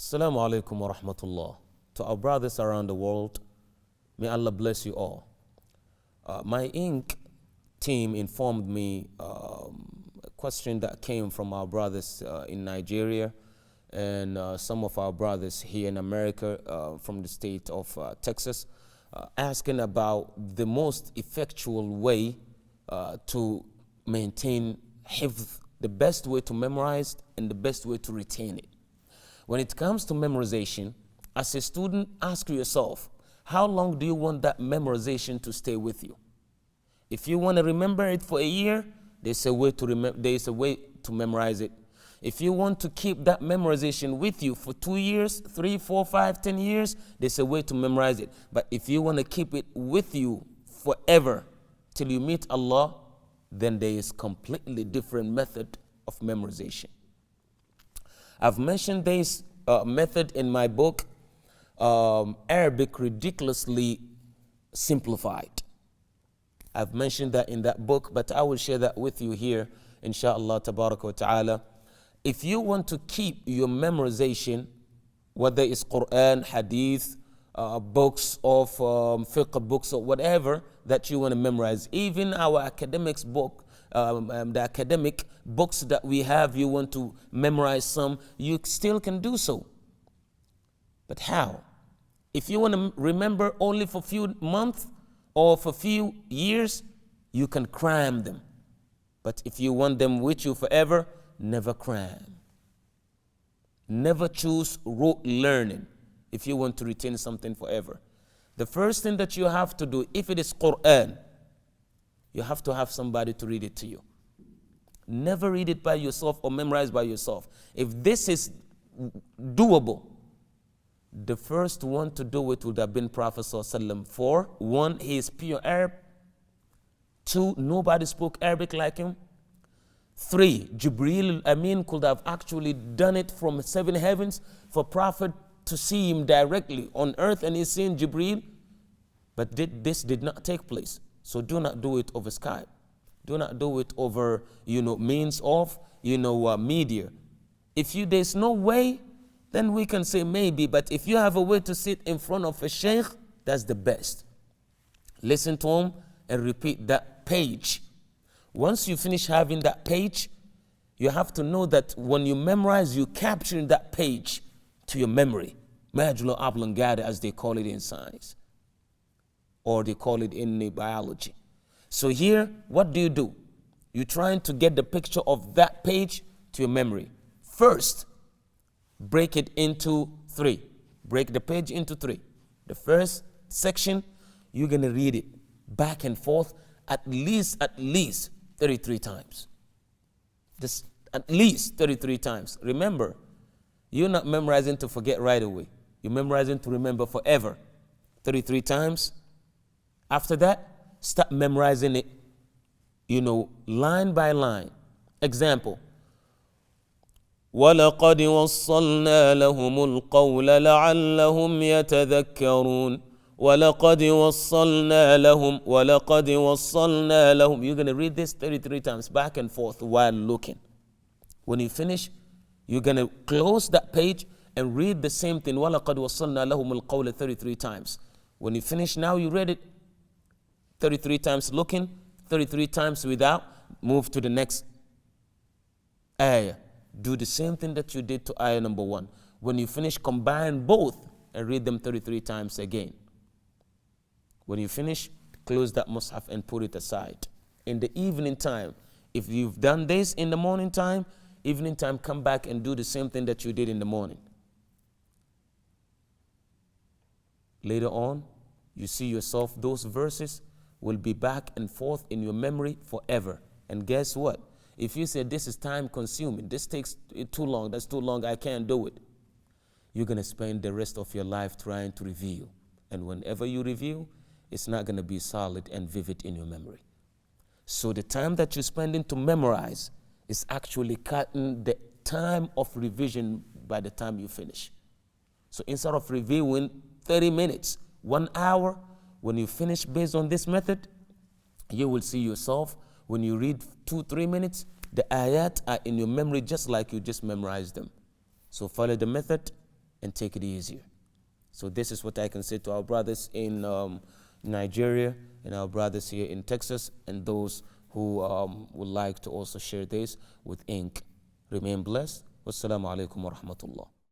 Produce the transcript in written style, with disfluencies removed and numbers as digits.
Assalamu alaikum wa rahmatullah. To our brothers around the world, may Allah bless you all. My Inc. team informed me a question that came from our brothers in Nigeria and some of our brothers here in America from the state of Texas, asking about the most effectual way to maintain hifz, the best way to memorize and the best way to retain it. When it comes to memorization, as a student, ask yourself, how long do you want that memorization to stay with you? If you want to remember it for a year, there's a way to memorize it. If you want to keep that memorization with you for 2 years, 3, 4, 5, 10 years, there's a way to memorize it. But if you want to keep it with you forever till you meet Allah, then there is completely different method of memorization. I've mentioned this method in my book, Arabic Ridiculously Simplified. I've mentioned that in that book, but I will share that with you here, inshallah, tabaraka wa ta'ala. If you want to keep your memorization, whether it's Quran, Hadith, books of fiqh books or whatever that you want to memorize, even our academics book, the academic books that we have, you want to memorize some, you still can do so. But how? If you want to remember only for a few months or for a few years, you can cram them. But if you want them with you forever, never cram. Never choose rote learning if you want to retain something forever. The first thing that you have to do, if it is Quran, you have to have somebody to read it to you. Never read it by yourself or memorize by yourself. If this is doable, the first one to do it would have been Prophet ﷺ. For one, he is pure Arab. 2, nobody spoke Arabic like him. 3, Jibreel al-Amin could have actually done it from 7 heavens for Prophet to see him directly on earth, and he's seeing Jibreel. But this did not take place. So do not do it over Skype. Do not do it over, means of, media. If there's no way, then we can say maybe. But if you have a way to sit in front of a sheikh, that's the best. Listen to him and repeat that page. Once you finish having that page, you have to know that when you memorize, you capture that page to your memory. Medulla oblongata, as they call it in science, or they call it in biology. So here, what do? You're trying to get the picture of that page to your memory. First, break it into 3. Break the page into 3. The first section, you're going to read it back and forth at least 33 times. Just at least 33 times. Remember, you're not memorizing to forget right away. You're memorizing to remember forever. 33 times. After that, start memorizing it, line by line. Example. وَلَقَدْ وَصَّلْنَا لَهُمُ الْقَوْلَ لَعَلَّهُمْ يَتَذَكَّرُونَ وَلَقَدْ وَصَّلْنَا لَهُمْ. You're going to read this 33 times back and forth while looking. When you finish, you're going to close that page and read the same thing. وَلَقَدْ وَصَّلْنَا لَهُمُ الْقَوْلَ 33 times. When you finish, now you read it 33 times looking, 33 times without, move to the next ayah. Do the same thing that you did to ayah number 1. When you finish, combine both and read them 33 times again. When you finish, close that mushaf and put it aside. In the evening time, if you've done this in the morning time, evening time, come back and do the same thing that you did in the morning. Later on, you see yourself, those verses will be back and forth in your memory forever. And guess what? If you say this is time consuming, this takes too long, that's too long, I can't do it, you're going to spend the rest of your life trying to review. And whenever you review, it's not going to be solid and vivid in your memory. So the time that you're spending to memorize is actually cutting the time of revision by the time you finish. So instead of reviewing 30 minutes, 1 hour, when you finish based on this method, you will see yourself, when you read 2-3 minutes, the ayat are in your memory just like you just memorized them. So follow the method and take it easier. So this is what I can say to our brothers in Nigeria and our brothers here in Texas, and those who would like to also share this with ink. Remain blessed. Wassalamu alaikum wa rahmatullah.